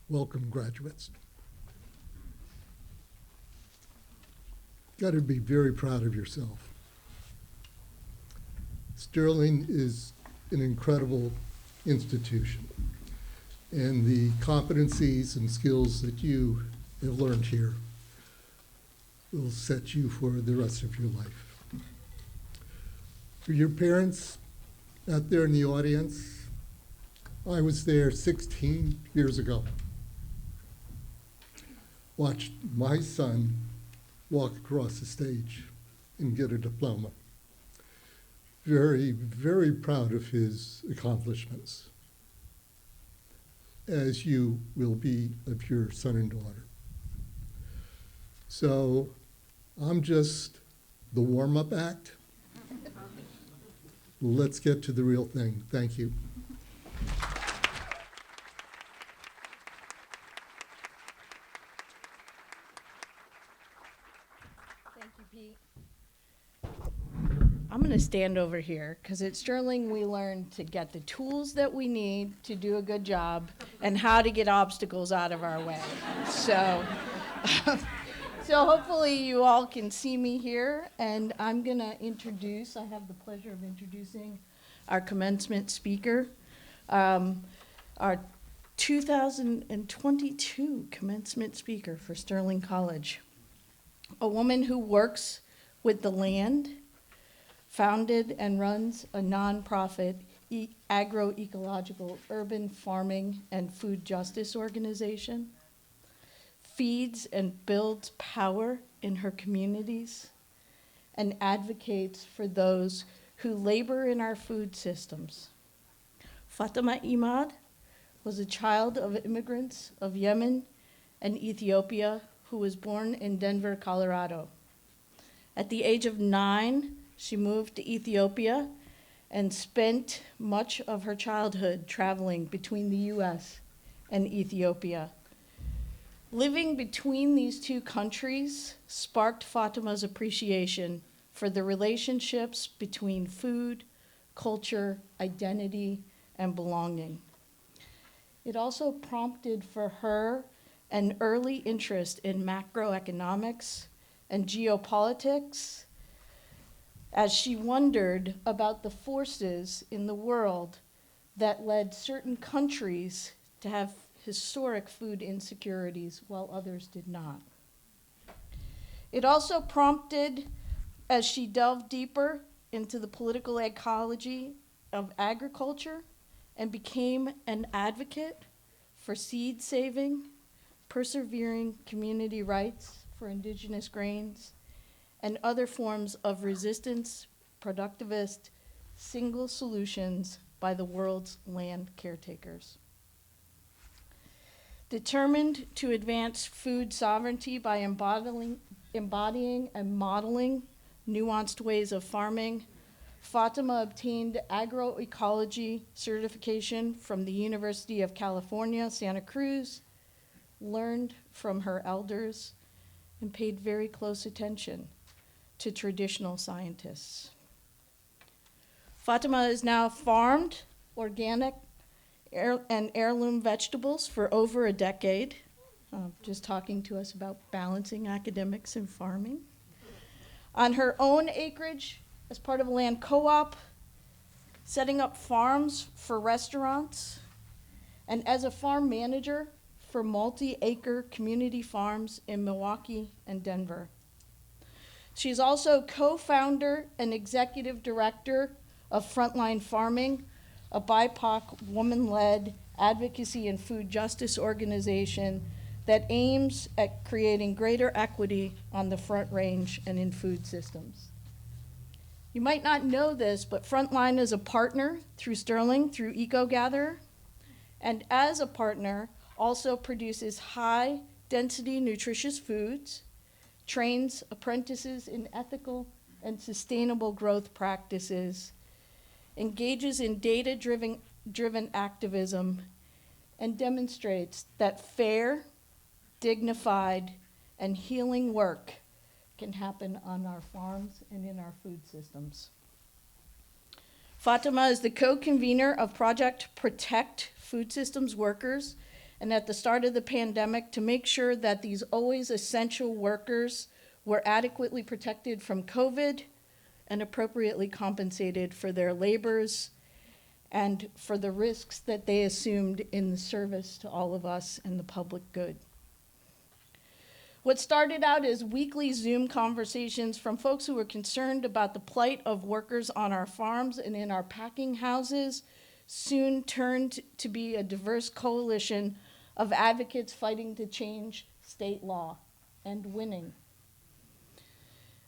Welcome, graduates. Got to be very proud of yourself. Sterling is an incredible institution, and the competencies and skills that you have learned here will set you for the rest of your life. For your parents out there in the audience, I was there 16 years ago. Watched my son walk across the stage and get a diploma. Very, very proud of his accomplishments, as you will be of your son and daughter. So I'm just the warm-up act. Let's get to the real thing. Thank you. Thank you, Pete. I'm going to stand over here because at Sterling we learn to get the tools that we need to do a good job and how to get obstacles out of our way. So hopefully you all can see me here, and I'm going to I have the pleasure of introducing our commencement speaker, our 2022 commencement speaker for Sterling College. A woman who works with the land, founded and runs a nonprofit agroecological urban farming and food justice organization, feeds and builds power in her communities, and advocates for those who labor in our food systems. Fatima Imad was a child of immigrants of Yemen and Ethiopia who was born in Denver, Colorado. At the age of 9, she moved to Ethiopia and spent much of her childhood traveling between the US and Ethiopia. Living between these two countries sparked Fatima's appreciation for the relationships between food, culture, identity, and belonging. It also prompted for her an early interest in macroeconomics and geopolitics as she wondered about the forces in the world that led certain countries to have historic food insecurities while others did not. It also prompted, as she delved deeper into the political ecology of agriculture and became an advocate for seed saving, persevering community rights for indigenous grains, and other forms of resistance, productivist, single solutions by the world's land caretakers. Determined to advance food sovereignty by embodying and modeling nuanced ways of farming, Fatima obtained agroecology certification from the University of California, Santa Cruz, learned from her elders, and paid very close attention to traditional scientists. Fatima has now farmed organic and heirloom vegetables for over a decade, just talking to us about balancing academics and farming. On her own acreage, as part of a land co-op, setting up farms for restaurants, and as a farm manager for multi-acre community farms in Milwaukee and Denver. She's also co-founder and executive director of Frontline Farming, a BIPOC woman-led advocacy and food justice organization that aims at creating greater equity on the Front Range and in food systems. You might not know this, but Frontline is a partner through Sterling, through EcoGather, and as a partner, also produces high-density nutritious foods, trains apprentices in ethical and sustainable growth practices, engages in data-driven activism, and demonstrates that fair, dignified, and healing work can happen on our farms and in our food systems. Fatima is the co-convener of Project Protect Food Systems Workers, and at the start of the pandemic, to make sure that these always essential workers were adequately protected from COVID and appropriately compensated for their labors and for the risks that they assumed in the service to all of us and the public good. What started out as weekly Zoom conversations from folks who were concerned about the plight of workers on our farms and in our packing houses soon turned to be a diverse coalition of advocates fighting to change state law and winning,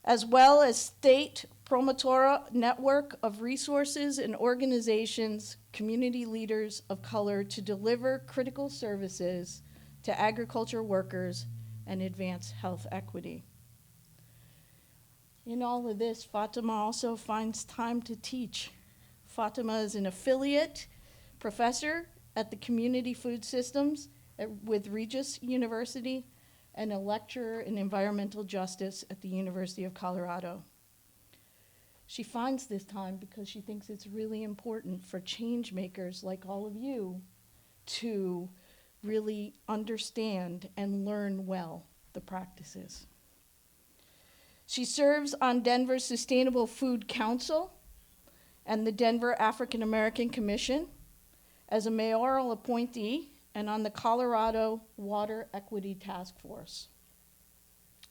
as well as state promotora network of resources and organizations, community leaders of color to deliver critical services to agriculture workers and advance health equity. In all of this, Fatima also finds time to teach. Fatima is an affiliate professor at the Community Food Systems with Regis University and a lecturer in environmental justice at the University of Colorado. She finds this time because she thinks it's really important for change makers like all of you to really understand and learn well the practices. She serves on Denver's Sustainable Food Council and the Denver African American Commission as a mayoral appointee and on the Colorado Water Equity Task Force.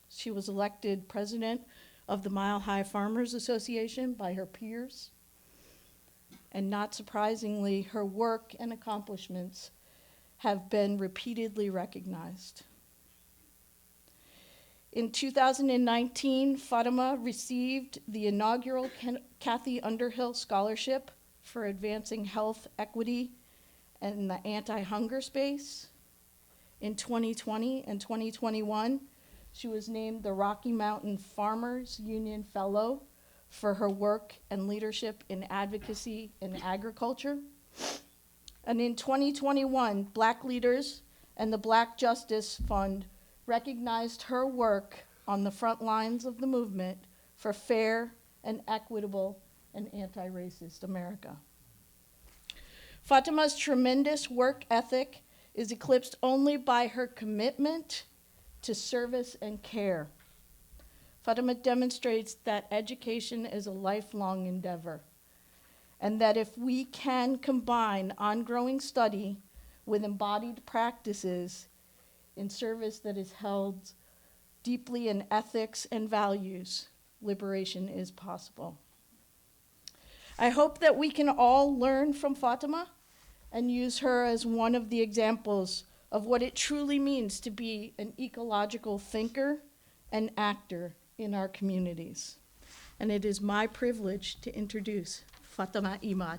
She was elected president of the Mile High Farmers Association by her peers. And not surprisingly, her work and accomplishments have been repeatedly recognized. In 2019, Fatima received the inaugural Kathy Underhill Scholarship for advancing health equity and the anti-hunger space. In 2020 and 2021, she was named the Rocky Mountain Farmers Union Fellow for her work and leadership in advocacy in agriculture. And in 2021, Black Leaders and the Black Justice Fund recognized her work on the front lines of the movement for fair and equitable and anti-racist America. Fatima's tremendous work ethic is eclipsed only by her commitment to service and care. Fatima demonstrates that education is a lifelong endeavor, and that if we can combine ongoing study with embodied practices in service that is held deeply in ethics and values, liberation is possible. I hope that we can all learn from Fatima and use her as one of the examples of what it truly means to be an ecological thinker and actor in our communities. And it is my privilege to introduce Fatima Imad.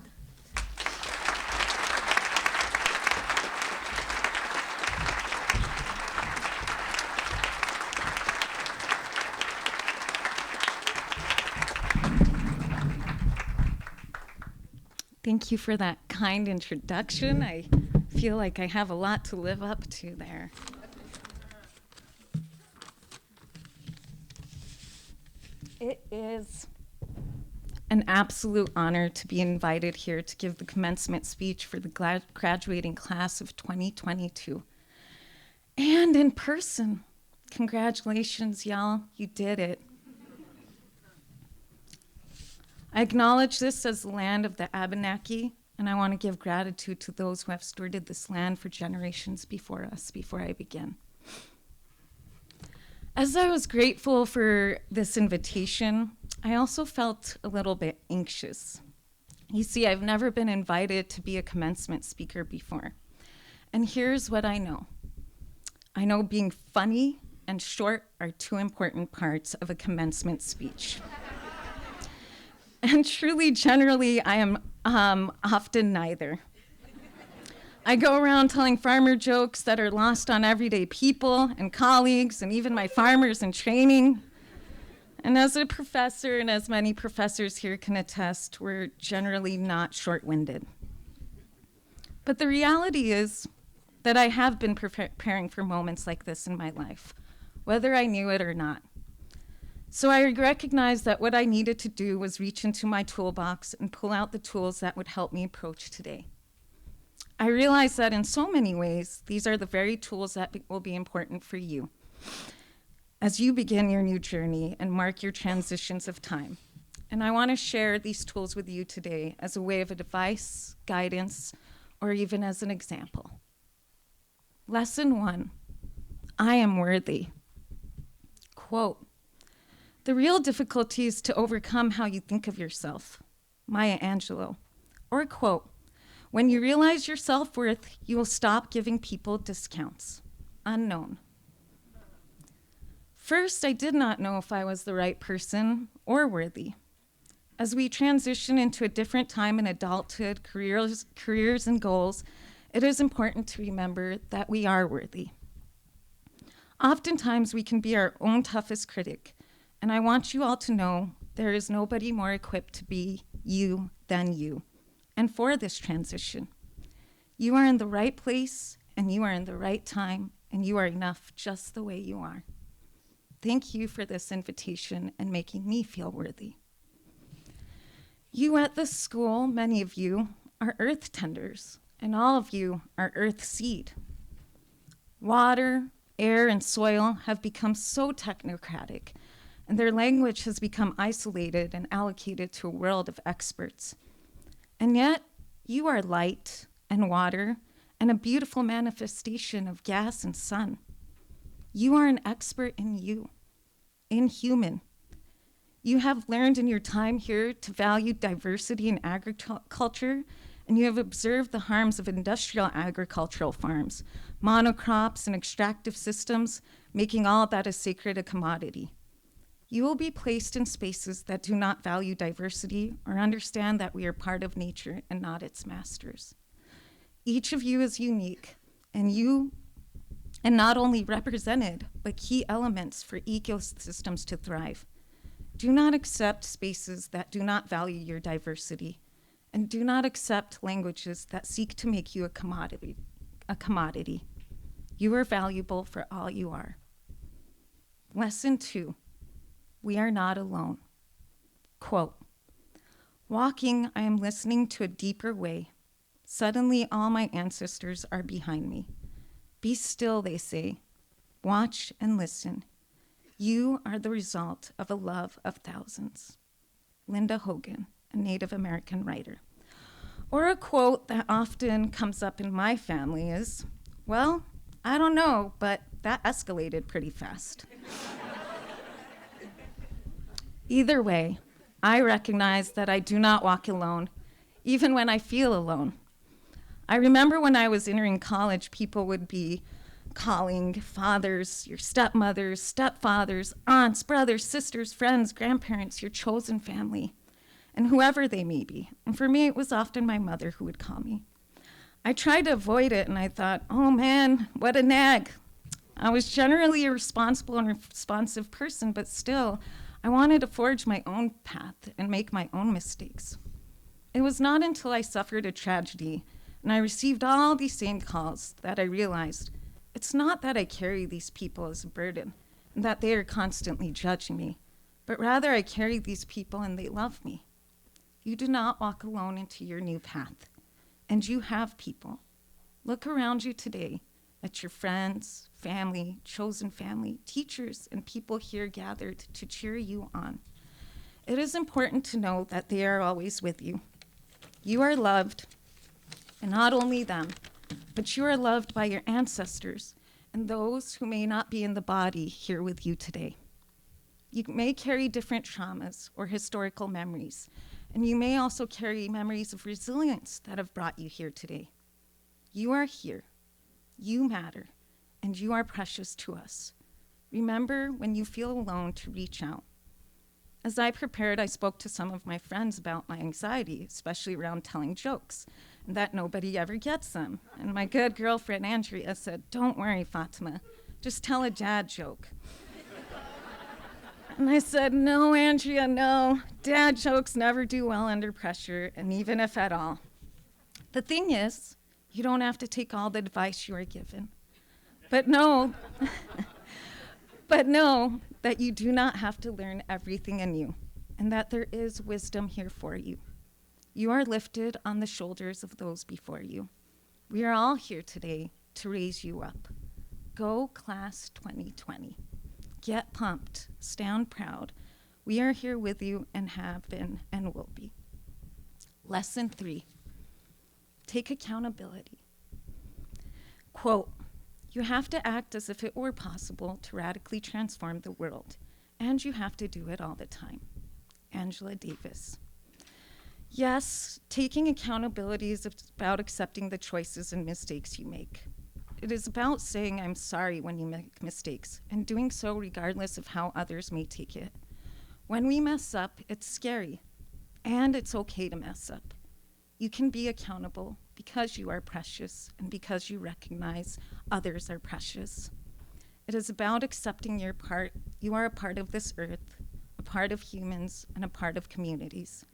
Thank you for that kind introduction. I feel like I have a lot to live up to there. It is an absolute honor to be invited here to give the commencement speech for the graduating class of 2022. And in person. Congratulations, y'all. You did it. I acknowledge this as the land of the Abenaki, and I want to give gratitude to those who have stewarded this land for generations before us, before I begin. As I was grateful for this invitation, I also felt a little bit anxious. You see, I've never been invited to be a commencement speaker before. And here's what I know. I know being funny and short are two important parts of a commencement speech. And truly, generally, I am often neither. I go around telling farmer jokes that are lost on everyday people and colleagues and even my farmers in training. And as a professor, and as many professors here can attest, we're generally not short-winded. But the reality is that I have been preparing for moments like this in my life, whether I knew it or not. So I recognized that what I needed to do was reach into my toolbox and pull out the tools that would help me approach today. I realized that in so many ways, these are the very tools that will be important for you as you begin your new journey and mark your transitions of time. And I want to share these tools with you today as a way of advice, guidance, or even as an example. Lesson 1, I am worthy. Quote, "The real difficulty is to overcome how you think of yourself." Maya Angelou. Or quote, "When you realize your self-worth, you will stop giving people discounts." Unknown. First, I did not know if I was the right person or worthy. As we transition into a different time in adulthood, careers and goals, it is important to remember that we are worthy. Oftentimes, we can be our own toughest critic, and I want you all to know there is nobody more equipped to be you than you. And for this transition, you are in the right place, and you are in the right time, and you are enough just the way you are. Thank you for this invitation and making me feel worthy. You at this school, many of you, are earth tenders, and all of you are earth seed. Water, air, and soil have become so technocratic, and their language has become isolated and allocated to a world of experts. And yet, you are light and water and a beautiful manifestation of gas and sun. You are an expert in you, in human. You have learned in your time here to value diversity in agriculture, and you have observed the harms of industrial agricultural farms, monocrops and extractive systems, making all that is sacred a commodity. You will be placed in spaces that do not value diversity or understand that we are part of nature and not its masters. Each of you is unique, and not only represented, but key elements for ecosystems to thrive. Do not accept spaces that do not value your diversity, and do not accept languages that seek to make you a commodity. You are valuable for all you are. Lesson 2, we are not alone. Quote, "Walking, I am listening to a deeper way. Suddenly, all my ancestors are behind me. Be still, they say. Watch and listen. You are the result of a love of thousands." Linda Hogan, a Native American writer. Or a quote that often comes up in my family is, "Well, I don't know, but that escalated pretty fast." Either way, I recognize that I do not walk alone, even when I feel alone. I remember when I was entering college, people would be calling fathers, your stepmothers, stepfathers, aunts, brothers, sisters, friends, grandparents, your chosen family, and whoever they may be. And for me, it was often my mother who would call me. I tried to avoid it, and I thought, oh man, what a nag. I was generally a responsible and responsive person, but still, I wanted to forge my own path and make my own mistakes. It was not until I suffered a tragedy and I received all these same calls that I realized it's not that I carry these people as a burden and that they are constantly judging me, but rather I carry these people and they love me. You do not walk alone into your new path, and you have people. Look around you today at your friends, family, chosen family, teachers, and people here gathered to cheer you on. It is important to know that they are always with you. You are loved, and not only them, but you are loved by your ancestors and those who may not be in the body here with you today. You may carry different traumas or historical memories, and you may also carry memories of resilience that have brought you here today. You are here. You matter, and you are precious to us. Remember when you feel alone to reach out. As I prepared, I spoke to some of my friends about my anxiety, especially around telling jokes, and that nobody ever gets them. And my good girlfriend, Andrea, said, "Don't worry, Fatima, just tell a dad joke." And I said, no, Andrea, no. Dad jokes never do well under pressure, and even if at all. The thing is, you don't have to take all the advice you are given. But know, but know that you do not have to learn everything anew, and that there is wisdom here for you. You are lifted on the shoulders of those before you. We are all here today to raise you up. Go, class 2020. Get pumped, stand proud. We are here with you and have been and will be. Lesson 3, take accountability. Quote, you have to act as if it were possible to radically transform the world, and you have to do it all the time. Angela Davis. Yes, taking accountability is about accepting the choices and mistakes you make. It is about saying I'm sorry when you make mistakes, and doing so regardless of how others may take it. When we mess up, it's scary, and it's okay to mess up. You can be accountable because you are precious and because you recognize others are precious. It is about accepting your part. You are a part of this earth, a part of humans, and a part of communities.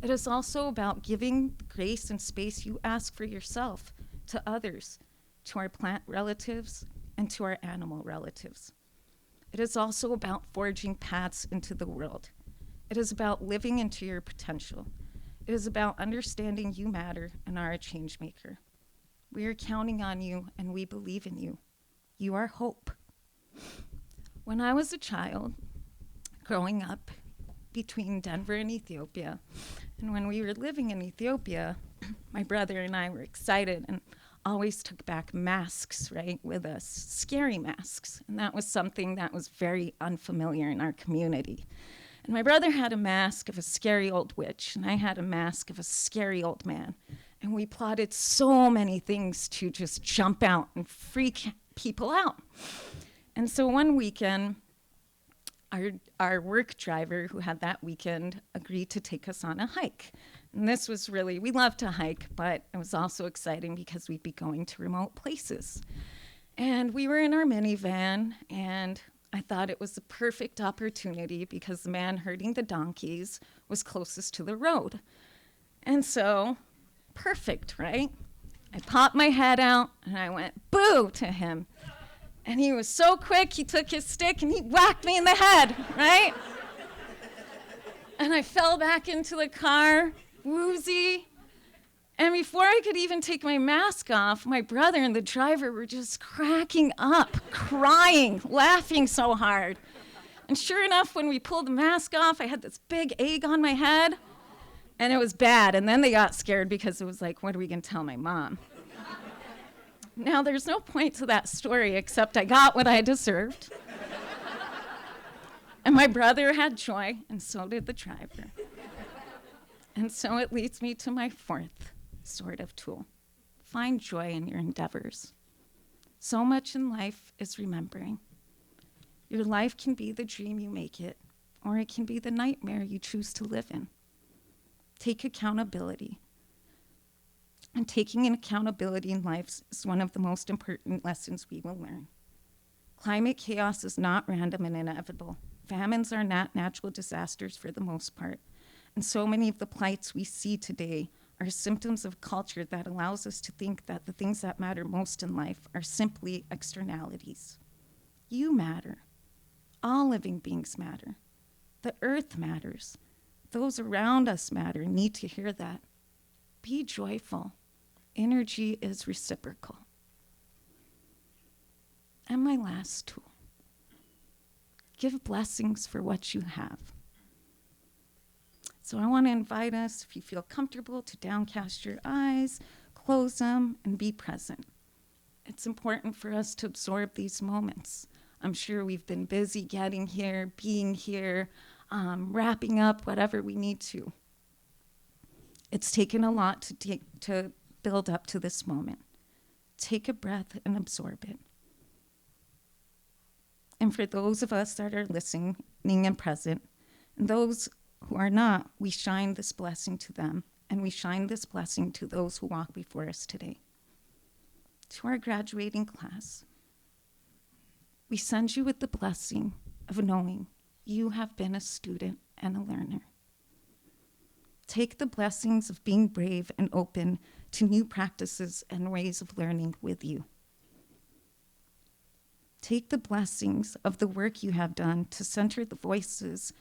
It is also about giving the grace and space you ask for yourself to others, to our plant relatives, and to our animal relatives. It is also about forging paths into the world. It is about living into your potential. It is about understanding you matter and are a change maker. We are counting on you and we believe in you. You are hope. When I was a child, growing up between Denver and Ethiopia, and when we were living in Ethiopia, my brother and I were excited and always took back masks, right, with us, scary masks. And that was something that was very unfamiliar in our community. And my brother had a mask of a scary old witch, and I had a mask of a scary old man. And we plotted so many things to just jump out and freak people out. And so one weekend, our work driver who had that weekend agreed to take us on a hike. And this was really, we love to hike, but it was also exciting because we'd be going to remote places. And we were in our minivan, and I thought it was the perfect opportunity because the man herding the donkeys was closest to the road. And so, perfect, right? I popped my head out, and I went, boo, to him. And he was so quick, he took his stick and he whacked me in the head, right? And I fell back into the car, woozy. And before I could even take my mask off, my brother and the driver were just cracking up, crying, laughing so hard. And sure enough, when we pulled the mask off, I had this big egg on my head, and it was bad. And then they got scared because it was like, what are we going to tell my mom? Now, there's no point to that story except I got what I deserved. And my brother had joy, and so did the driver. And so it leads me to my fourth sort of tool. Find joy in your endeavors. So much in life is remembering. Your life can be the dream you make it, or it can be the nightmare you choose to live in. Take accountability. And taking an accountability in life is one of the most important lessons we will learn. Climate chaos is not random and inevitable. Famines are not natural disasters for the most part. And so many of the plights we see today are symptoms of culture that allows us to think that the things that matter most in life are simply externalities. You matter. All living beings matter. The earth matters. Those around us matter and need to hear that. Be joyful. Energy is reciprocal. And my last tool. Give blessings for what you have. So I want to invite us, if you feel comfortable, to downcast your eyes, close them, and be present. It's important for us to absorb these moments. I'm sure we've been busy getting here, being here, wrapping up whatever we need to. It's taken a lot to build up to this moment. Take a breath and absorb it. And for those of us that are listening and present, and those who are not, we shine this blessing to them, and we shine this blessing to those who walk before us today. To our graduating class, we send you with the blessing of knowing you have been a student and a learner. Take the blessings of being brave and open to new practices and ways of learning with you. Take the blessings of the work you have done to center the voices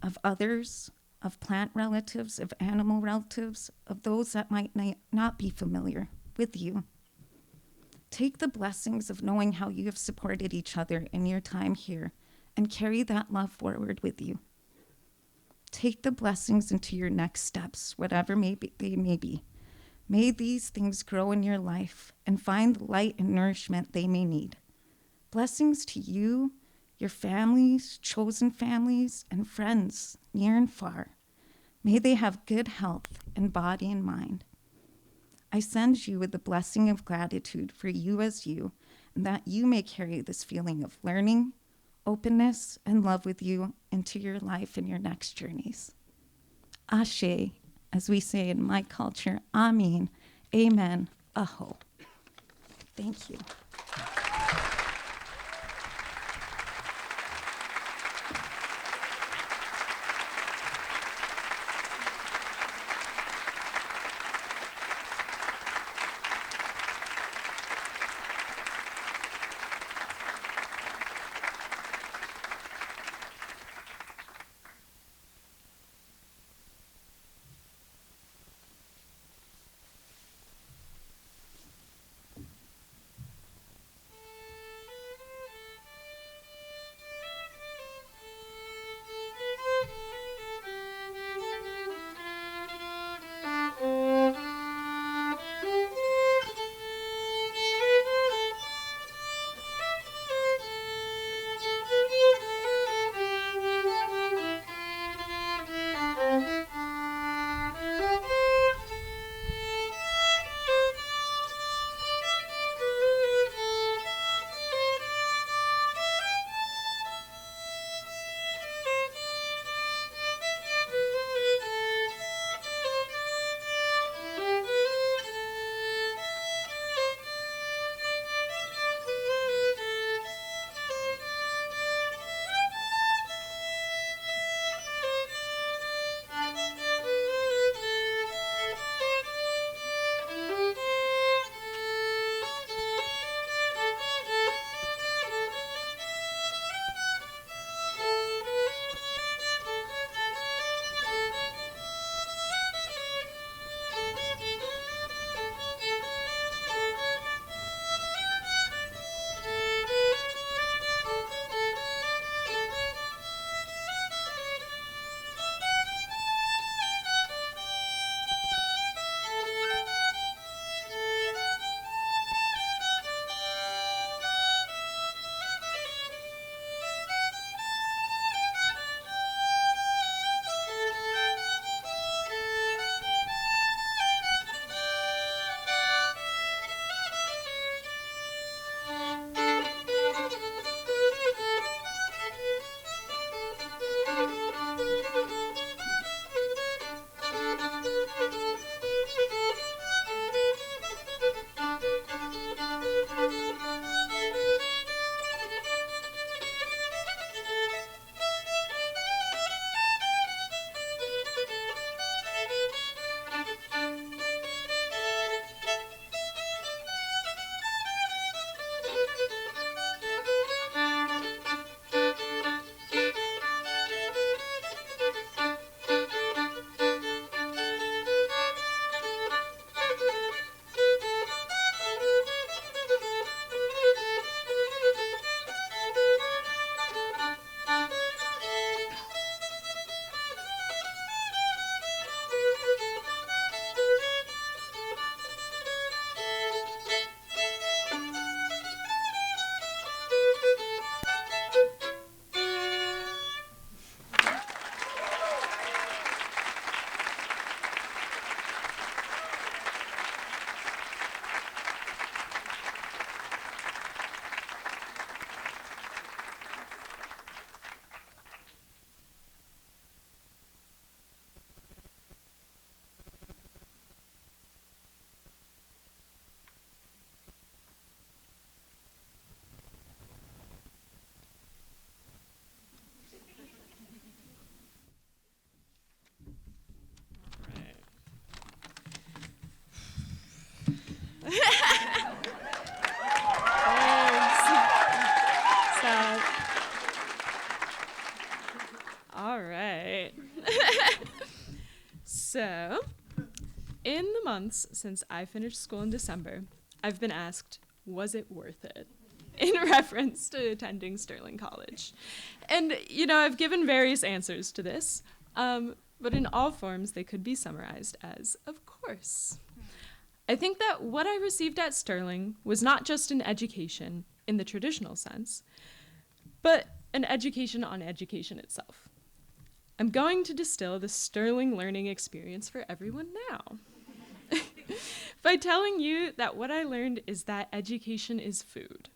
of others, of plant relatives, of animal relatives, of those that might not be familiar with you. Take the blessings of knowing how you have supported each other in your time here and carry that love forward with you. Take the blessings into your next steps, whatever they may be. May these things grow in your life and find the light and nourishment they may need. Blessings to you, your families, chosen families, and friends near and far. May they have good health in body and mind. I send you with the blessing of gratitude for you as you, and that you may carry this feeling of learning, openness, and love with you into your life and your next journeys. Ashe, as we say in my culture, Amen, Amen, Aho. Thank you. All right. So, in the months since I finished school in December, I've been asked, was it worth it? In reference to attending Sterling College. And, I've given various answers to this, but in all forms, they could be summarized as, of course. I think that what I received at Sterling was not just an education in the traditional sense, but an education on education itself. I'm going to distill the Sterling learning experience for everyone now by telling you that what I learned is that education is food.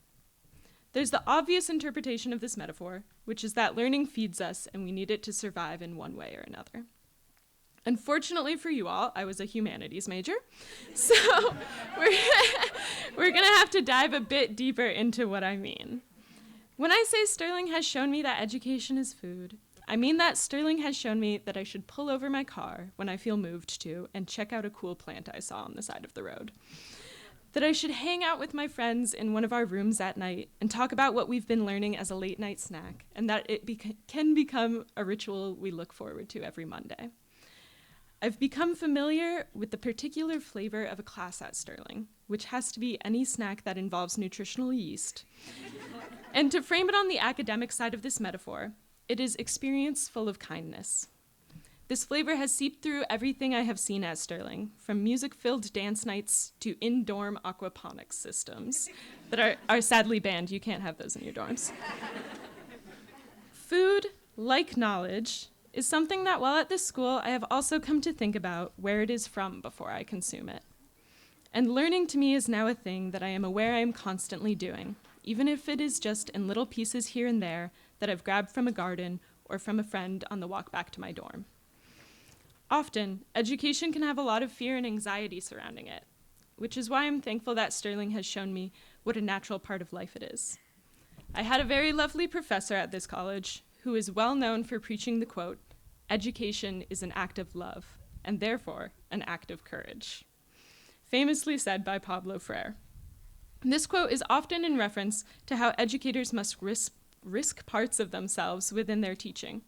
There's the obvious interpretation of this metaphor, which is that learning feeds us and we need it to survive in one way or another. Unfortunately for you all, I was a humanities major, so we're going to have to dive a bit deeper into what I mean. When I say Sterling has shown me that education is food, I mean that Sterling has shown me that I should pull over my car when I feel moved to and check out a cool plant I saw on the side of the road. That I should hang out with my friends in one of our rooms at night and talk about what we've been learning as a late night snack, and that it can become a ritual we look forward to every Monday. I've become familiar with the particular flavor of a class at Sterling, which has to be any snack that involves nutritional yeast. And to frame it on the academic side of this metaphor, it is experience full of kindness. This flavor has seeped through everything I have seen at Sterling, from music-filled dance nights to in-dorm aquaponics systems that are sadly banned. You can't have those in your dorms. Food, like knowledge, is something that while at this school, I have also come to think about where it is from before I consume it. And learning to me is now a thing that I am aware I am constantly doing, even if it is just in little pieces here and there that I've grabbed from a garden or from a friend on the walk back to my dorm. Often, education can have a lot of fear and anxiety surrounding it, which is why I'm thankful that Sterling has shown me what a natural part of life it is. I had a very lovely professor at this college who is well known for preaching the quote, "Education is an act of love, and therefore an act of courage," famously said by Pablo Freire. This quote is often in reference to how educators must risk parts of themselves within their teaching.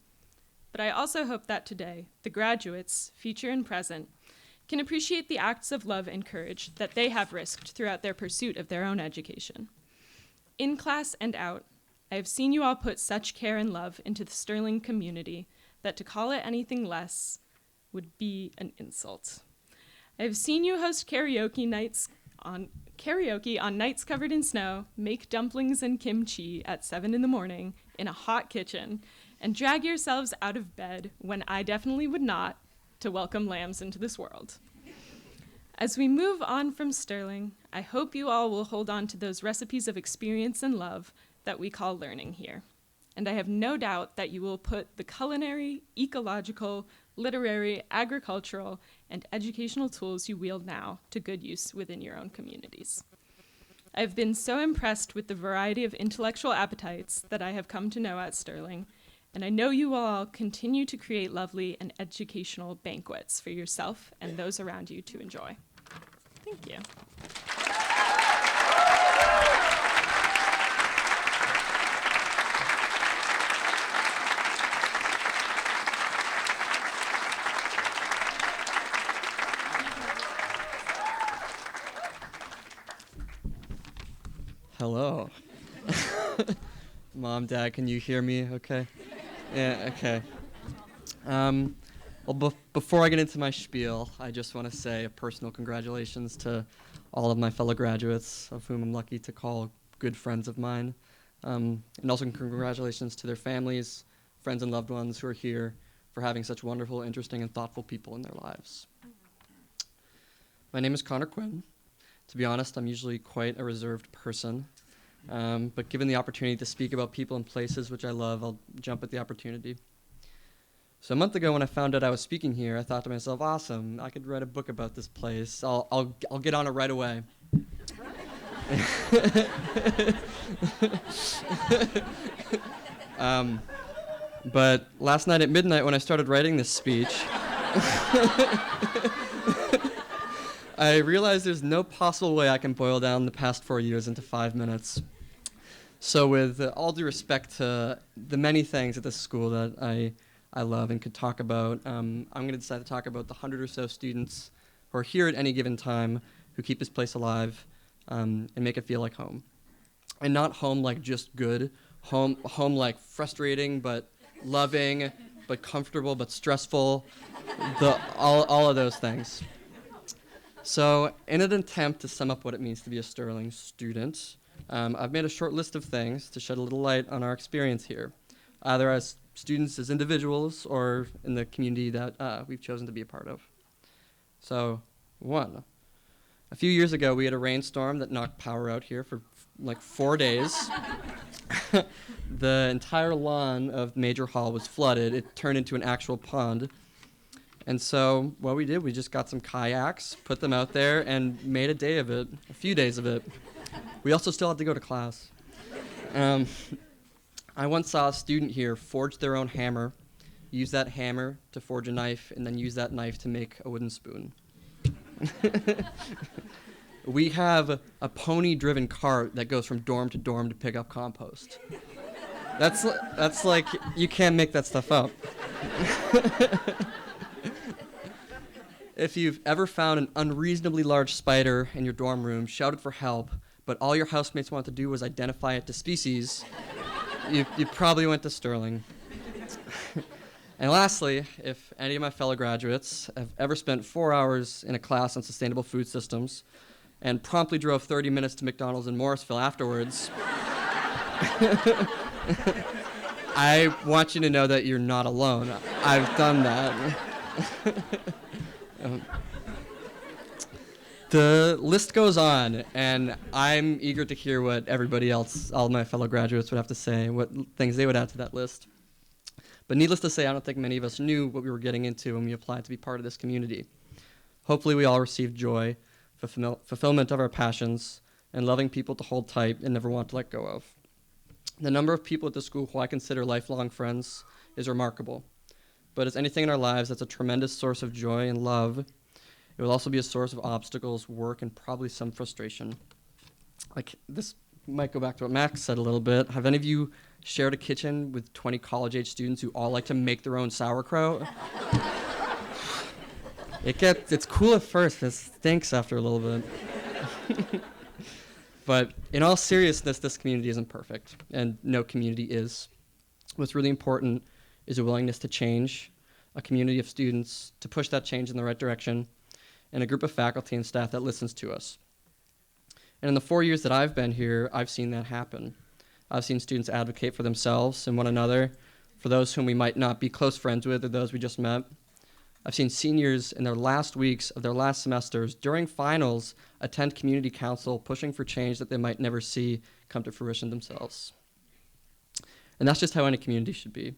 But I also hope that today, the graduates, future and present, can appreciate the acts of love and courage that they have risked throughout their pursuit of their own education. In class and out, I have seen you all put such care and love into the Sterling community that to call it anything less would be an insult. I have seen you host karaoke on nights covered in snow, make dumplings and kimchi at 7 a.m. in a hot kitchen, and drag yourselves out of bed when I definitely would not to welcome lambs into this world. As we move on from Sterling, I hope you all will hold on to those recipes of experience and love that we call learning here. And I have no doubt that you will put the culinary, ecological, literary, agricultural, and educational tools you wield now to good use within your own communities. I've been so impressed with the variety of intellectual appetites that I have come to know at Sterling, and I know you will all continue to create lovely and educational banquets for yourself and those around you to enjoy. Thank you. Hello. Mom, Dad, can you hear me okay? Yeah, okay. Before I get into my spiel, I just want to say a personal congratulations to all of my fellow graduates, of whom I'm lucky to call good friends of mine. And also congratulations to their families, friends, and loved ones who are here for having such wonderful, interesting, and thoughtful people in their lives. My name is Connor Quinn. To be honest, I'm usually quite a reserved person, but given the opportunity to speak about people and places which I love, I'll jump at the opportunity. So a month ago when I found out I was speaking here, I thought to myself, awesome, I could write a book about this place. I'll get on it right away. But last night at midnight when I started writing this speech, I realized there's no possible way I can boil down the past 4 years into 5 minutes. So with all due respect to the many things at this school that I love and could talk about, I'm going to decide to talk about the 100 or so students who are here at any given time who keep this place alive and make it feel like home. And not home like just good, home like frustrating but loving but comfortable but stressful, all of those things. So in an attempt to sum up what it means to be a Sterling student, I've made a short list of things to shed a little light on our experience here, either as students, as individuals, or in the community that we've chosen to be a part of. So, 1. A few years ago, we had a rainstorm that knocked power out here for like 4 days. The entire lawn of Major Hall was flooded. It turned into an actual pond. And so what we did, we just got some kayaks, put them out there, and made a day of it, a few days of it. We also still had to go to class. I once saw a student here forge their own hammer, use that hammer to forge a knife, and then use that knife to make a wooden spoon. We have a pony-driven cart that goes from dorm to dorm to pick up compost. That's like, you can't make that stuff up. If you've ever found an unreasonably large spider in your dorm room, shouted for help, but all your housemates wanted to do was identify it to species, you probably went to Sterling. And lastly, if any of my fellow graduates have ever spent 4 hours in a class on sustainable food systems and promptly drove 30 minutes to McDonald's in Morrisville afterwards, I want you to know that you're not alone. I've done that. The list goes on, and I'm eager to hear what everybody else, all my fellow graduates, would have to say, what things they would add to that list. But needless to say, I don't think many of us knew what we were getting into when we applied to be part of this community. Hopefully we all received joy, fulfillment of our passions, and loving people to hold tight and never want to let go of. The number of people at the school who I consider lifelong friends is remarkable. But as anything in our lives that's a tremendous source of joy and love, it will also be a source of obstacles, work, and probably some frustration. Like, this might go back to what Max said a little bit. Have any of you shared a kitchen with 20 college-age students who all like to make their own sauerkraut? It's cool at first, but it stinks after a little bit. But in all seriousness, this community isn't perfect, and no community is. What's really important is a willingness to change, a community of students to push that change in the right direction, and a group of faculty and staff that listens to us. And in the 4 years that I've been here, I've seen that happen. I've seen students advocate for themselves and one another, for those whom we might not be close friends with or those we just met. I've seen seniors in their last weeks of their last semesters, during finals, attend community council, pushing for change that they might never see come to fruition themselves. And that's just how any community should be.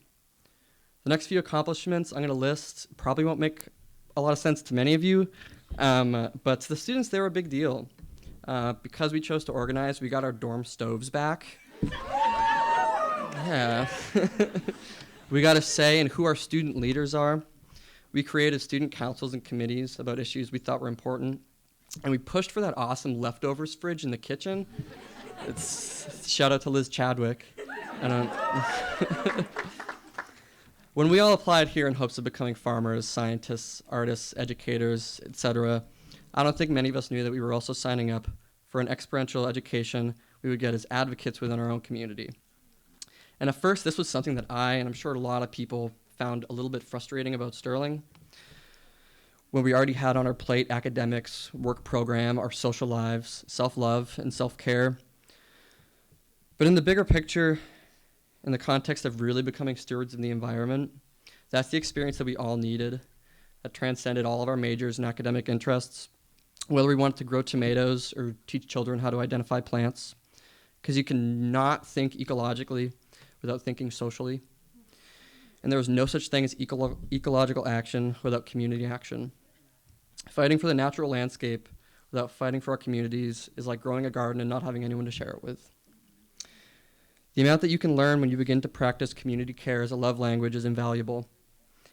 The next few accomplishments I'm going to list probably won't make a lot of sense to many of you, but to the students, they were a big deal. Because we chose to organize, we got our dorm stoves back. Yeah. We got a say in who our student leaders are. We created student councils and committees about issues we thought were important. And we pushed for that awesome leftovers fridge in the kitchen. Shout out to Liz Chadwick. When we all applied here in hopes of becoming farmers, scientists, artists, educators, etc., I don't think many of us knew that we were also signing up for an experiential education we would get as advocates within our own community. And at first, this was something that I, and I'm sure a lot of people, found a little bit frustrating about Sterling. When we already had on our plate academics, work program, our social lives, self-love, and self-care. But in the bigger picture, in the context of really becoming stewards of the environment, that's the experience that we all needed, that transcended all of our majors and academic interests, whether we wanted to grow tomatoes or teach children how to identify plants, because you cannot think ecologically without thinking socially. And there was no such thing as ecological action without community action. Fighting for the natural landscape without fighting for our communities is like growing a garden and not having anyone to share it with. The amount that you can learn when you begin to practice community care as a love language is invaluable.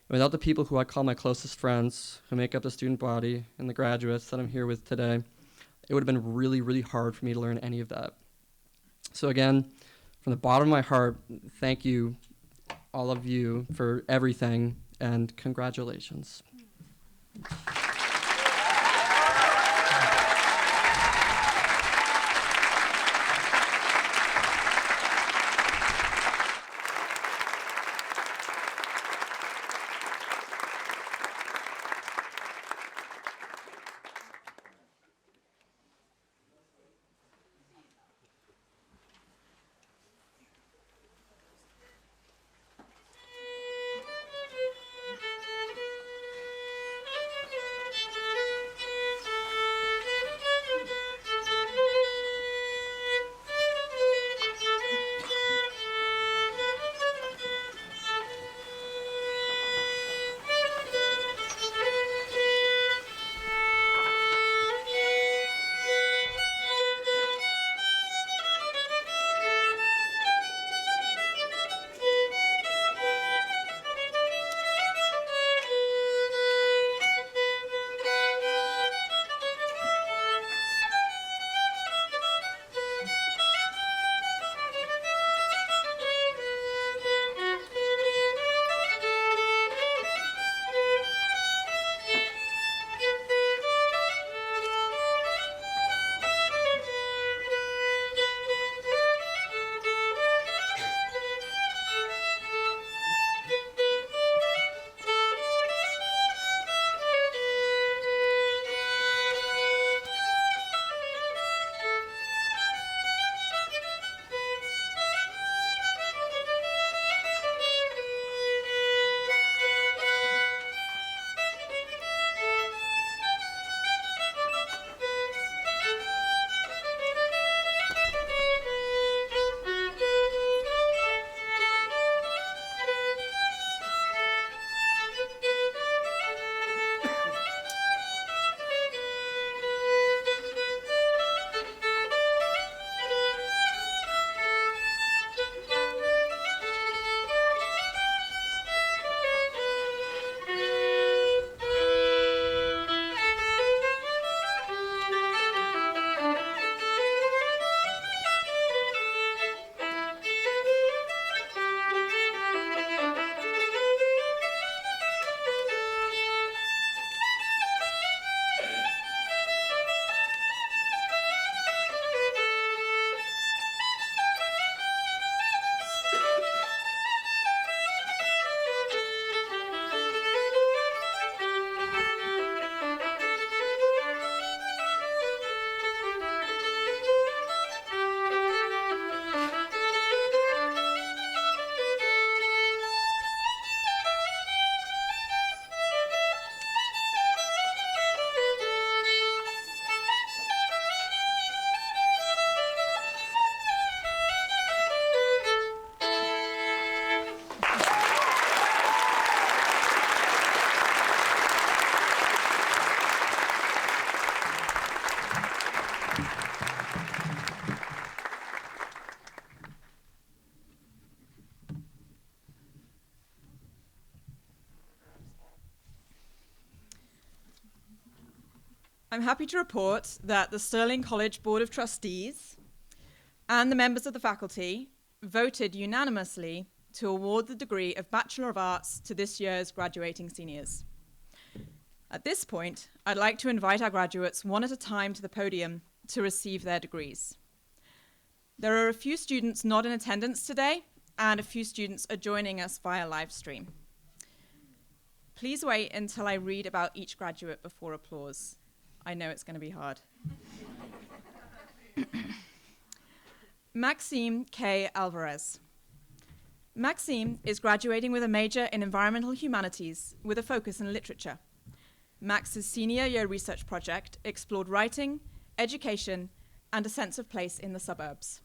And without the people who I call my closest friends, who make up the student body and the graduates that I'm here with today, it would have been really, really hard for me to learn any of that. So again, from the bottom of my heart, thank you, all of you, for everything, and congratulations. I'm happy to report that the Stirling College Board of Trustees and the members of the faculty voted unanimously to award the degree of Bachelor of Arts to this year's graduating seniors. At this point, I'd like to invite our graduates one at a time to the podium to receive their degrees. There are a few students not in attendance today, and a few students are joining us via live stream. Please wait until I read about each graduate before applause. I know it's going to be hard. Maxime K. Alvarez. Maxime is graduating with a major in environmental humanities with a focus in literature. Max's senior year research project explored writing, education, and a sense of place in the suburbs.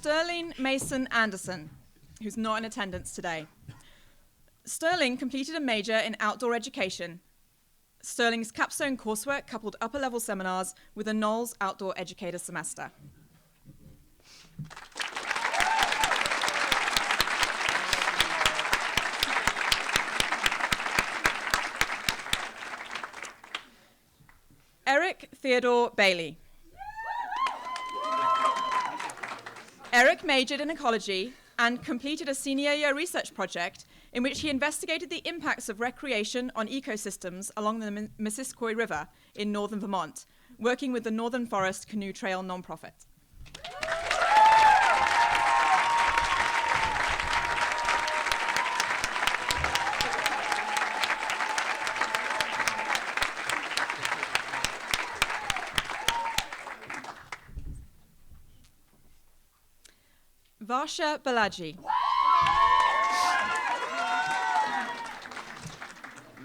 Sterling Mason Anderson, who's not in attendance today. Sterling completed a major in outdoor education, Sterling's capstone coursework coupled upper-level seminars with a Knowles Outdoor Educator semester. Eric Theodore Bailey. Eric majored in ecology and completed a senior year research project in which he investigated the impacts of recreation on ecosystems along the Missisquoi River in northern Vermont, working with the Northern Forest Canoe Trail nonprofit. Varsha Balaji.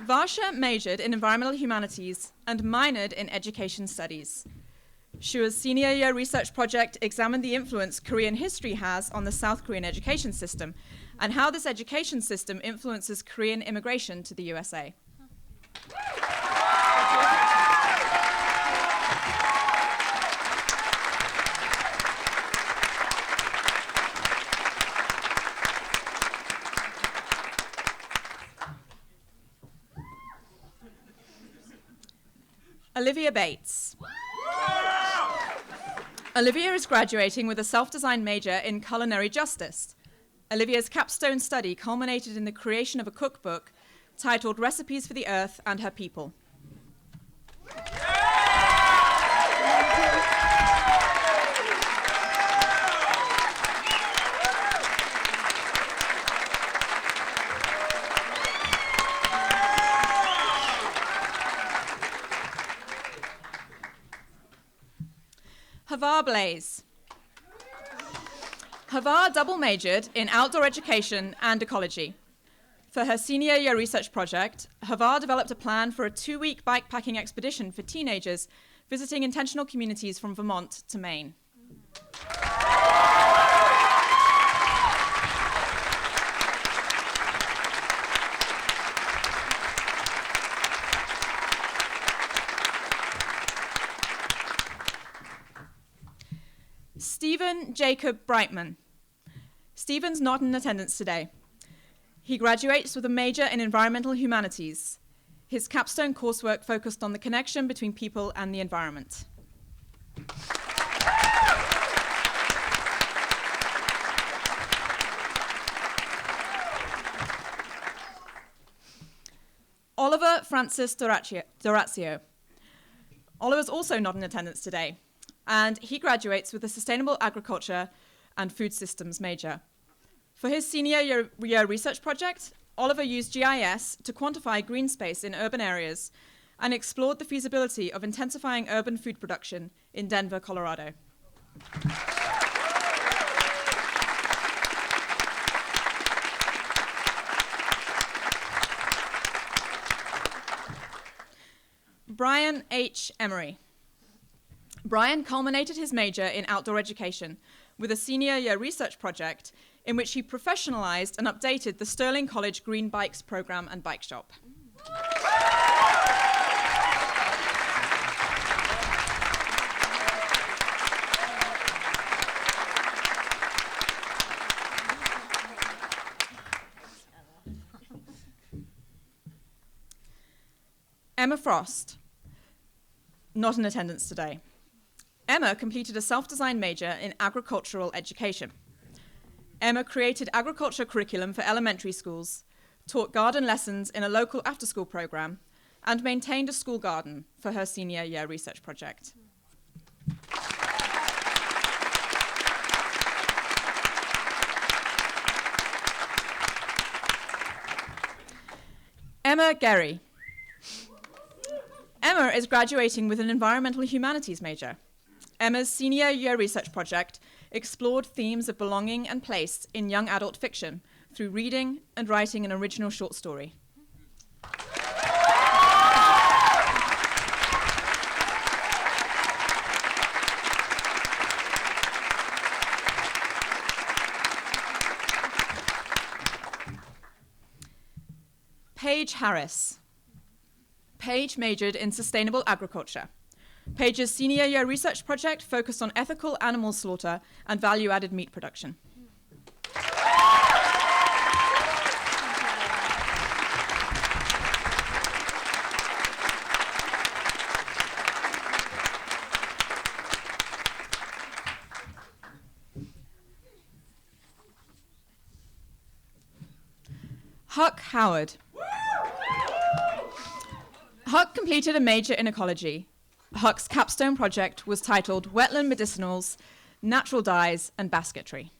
Varsha majored in environmental humanities and minored in education studies. Shua's senior year research project examined the influence Korean history has on the South Korean education system and how this education system influences Korean immigration to the USA. Olivia Bates. Olivia is graduating with a self-designed major in culinary justice. Olivia's capstone study culminated in the creation of a cookbook titled Recipes for the Earth and Her People. Havar Blaze. Havar double majored in outdoor education and ecology. For her senior year research project, Havar developed a plan for a 2-week bikepacking expedition for teenagers visiting intentional communities from Vermont to Maine. Stephen Jacob Brightman. Stephen's not in attendance today. He graduates with a major in environmental humanities. His capstone coursework focused on the connection between people and the environment. Oliver Francis Dorazio. Oliver's also not in attendance today, and he graduates with a Sustainable Agriculture and Food Systems major. For his senior year research project, Oliver used GIS to quantify green space in urban areas and explored the feasibility of intensifying urban food production in Denver, Colorado. Brian H. Emery. Brian culminated his major in outdoor education with a senior year research project in which he professionalized and updated the Sterling College Green Bikes program and bike shop. Emma Frost, not in attendance today. Emma completed a self-designed major in agricultural education. Emma created agriculture curriculum for elementary schools, taught garden lessons in a local after-school program, and maintained a school garden for her senior year research project. Emma Gary. Emma is graduating with an environmental humanities major. Emma's senior year research project explored themes of belonging and place in young adult fiction through reading and writing an original short story. Paige Harris. Paige majored in sustainable agriculture. Paige's senior year research project focused on ethical animal slaughter and value-added meat production. Huck Howard. Huck completed a major in ecology. Huck's capstone project was titled Wetland Medicinals, Natural Dyes, and Basketry.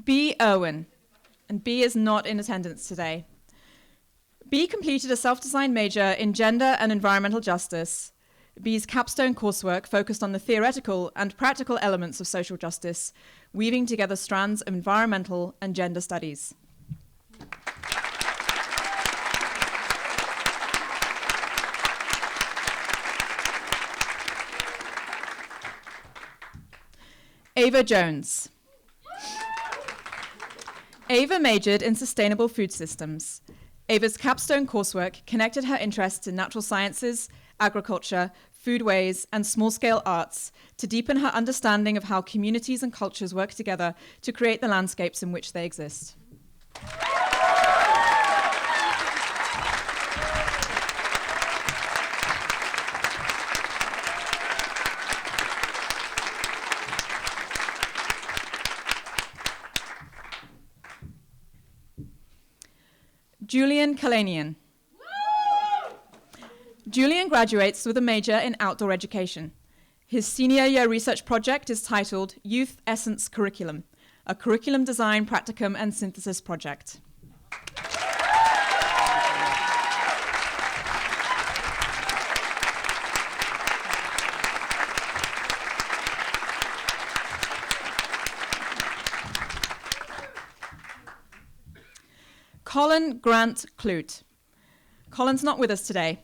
B. Irwin, and B is not in attendance today. B completed a self-designed major in gender and environmental justice. B's capstone coursework focused on the theoretical and practical elements of social justice, weaving together strands of environmental and gender studies. Ava Jones. Ava majored in sustainable food systems. Ava's capstone coursework connected her interests in natural sciences, agriculture, foodways, and small-scale arts to deepen her understanding of how communities and cultures work together to create the landscapes in which they exist. Julian Kalanian. Julian graduates with a major in outdoor education. His senior year research project is titled Youth Essence Curriculum, a curriculum design, practicum, and synthesis project. Colin Grant Clute. Colin's not with us today.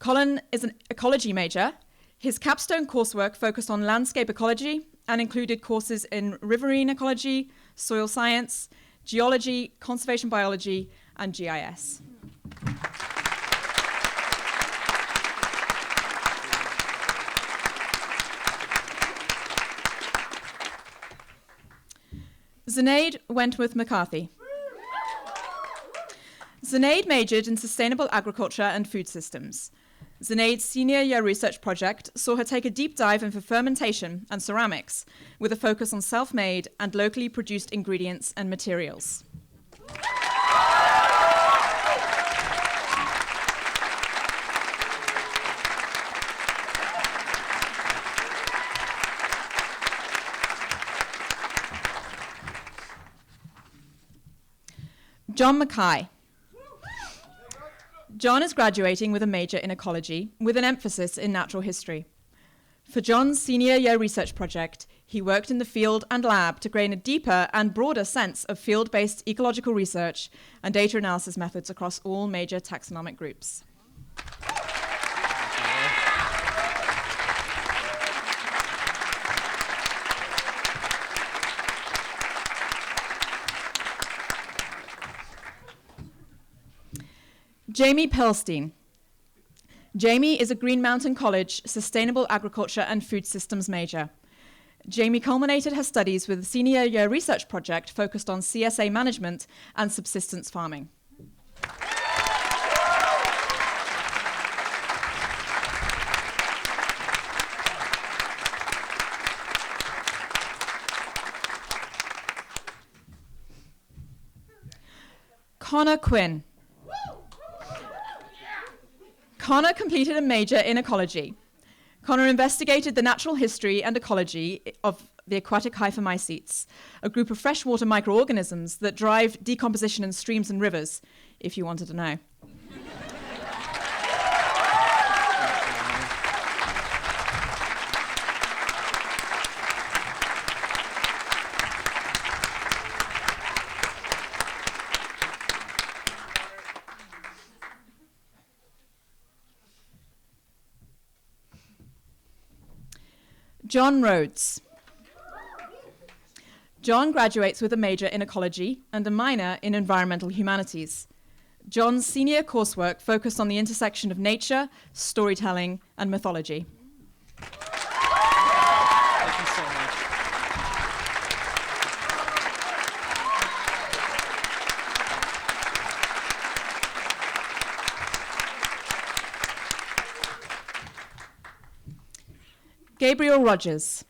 Colin is an ecology major. His capstone coursework focused on landscape ecology and included courses in riverine ecology, soil science, geology, conservation biology, and GIS. Zunaid Wentworth McCarthy. Zunaid majored in sustainable agriculture and food systems. Zunaid's senior year research project saw her take a deep dive into fermentation and ceramics, with a focus on self-made and locally produced ingredients and materials. John Mackay. John is graduating with a major in ecology with an emphasis in natural history. For John's senior year research project, he worked in the field and lab to gain a deeper and broader sense of field-based ecological research and data analysis methods across all major taxonomic groups. Jamie Perlstein. Jamie is a Green Mountain College Sustainable Agriculture and Food Systems major. Jamie culminated her studies with a senior year research project focused on CSA management and subsistence farming. Connor Quinn. Connor completed a major in ecology. Connor investigated the natural history and ecology of the aquatic hyphomycetes, a group of freshwater microorganisms that drive decomposition in streams and rivers, if you wanted to know. John Rhodes. John graduates with a major in ecology and a minor in environmental humanities. John's senior coursework focused on the intersection of nature, storytelling, and mythology. Thank you so much. Gabriel Rogers.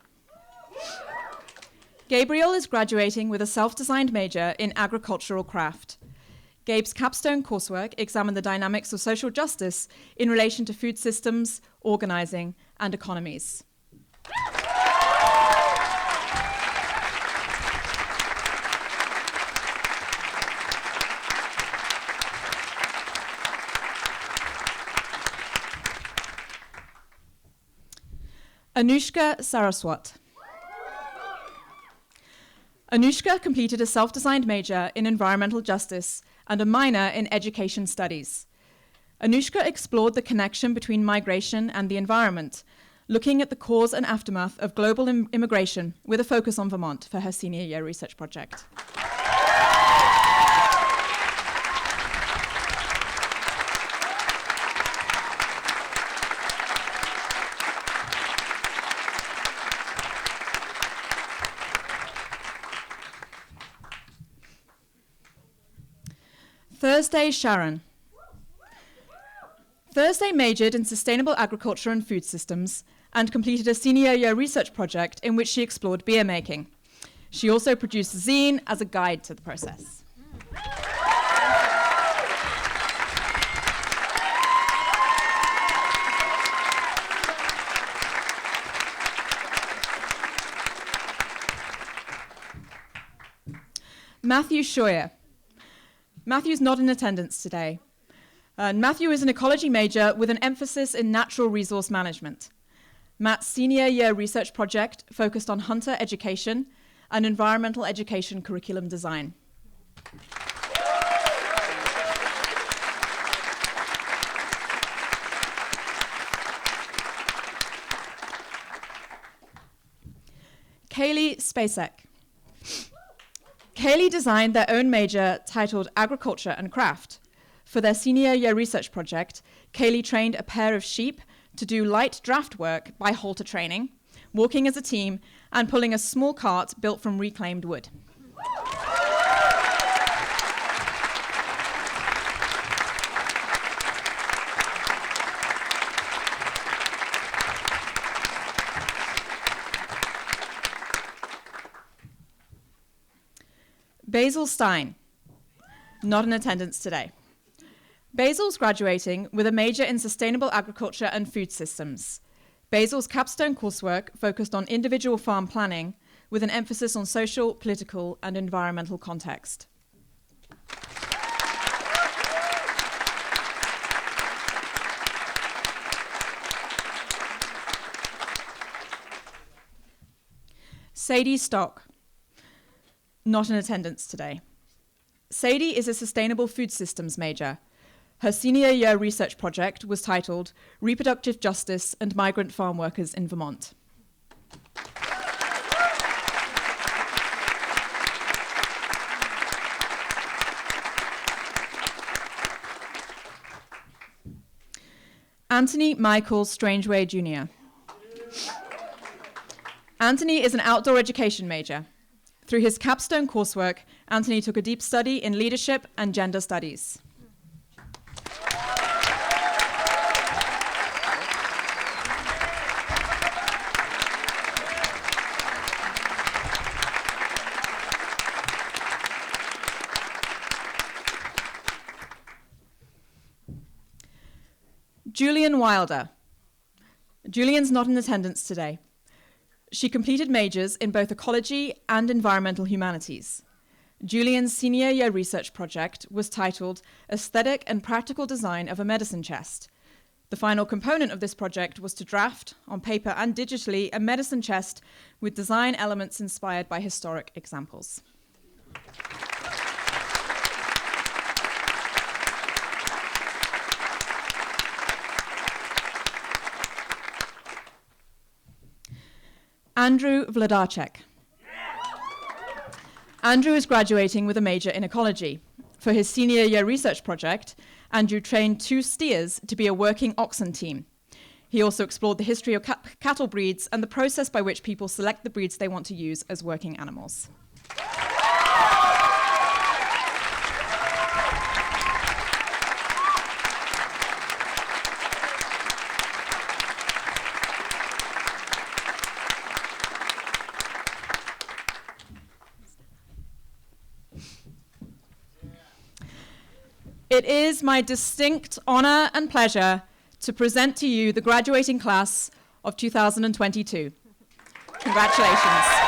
Gabriel is graduating with a self-designed major in agricultural craft. Gabe's capstone coursework examined the dynamics of social justice in relation to food systems, organizing, and economies. Anushka Saraswat. Anushka completed a self-designed major in environmental justice and a minor in education studies. Anushka explored the connection between migration and the environment, looking at the cause and aftermath of global immigration with a focus on Vermont for her senior year research project. Thursday Sharon. Thursday majored in sustainable agriculture and food systems and completed a senior year research project in which she explored beer making. She also produced a zine as a guide to the process. Matthew Scheuer. Matthew's not in attendance today. Matthew is an ecology major with an emphasis in natural resource management. Matt's senior year research project focused on hunter education and environmental education curriculum design. Kaylee Spacek. Kaylee designed their own major titled Agriculture and Craft. For their senior year research project, Kaylee trained a pair of sheep to do light draft work by halter training, walking as a team, and pulling a small cart built from reclaimed wood. Basil Stein, not in attendance today. Basil's graduating with a major in sustainable agriculture and food systems. Basil's capstone coursework focused on individual farm planning with an emphasis on social, political, and environmental context. Sadie Stock, not in attendance today. Sadie is a sustainable food systems major. Her senior year research project was titled Reproductive Justice and Migrant Farm Workers in Vermont. Anthony Michael Strangeway Jr. Anthony is an outdoor education major. Through his capstone coursework, Anthony took a deep study in leadership and gender studies. Julian Wilder. Julian's not in attendance today. She completed majors in both ecology and environmental humanities. Julian's senior year research project was titled Aesthetic and Practical Design of a Medicine Chest. The final component of this project was to draft, on paper and digitally, a medicine chest with design elements inspired by historic examples. Andrew Vladarchek. Andrew is graduating with a major in ecology. For his senior year research project, Andrew trained 2 steers to be a working oxen team. He also explored the history of cattle breeds and the process by which people select the breeds they want to use as working animals. It is my distinct honor and pleasure to present to you the graduating class of 2022. Congratulations.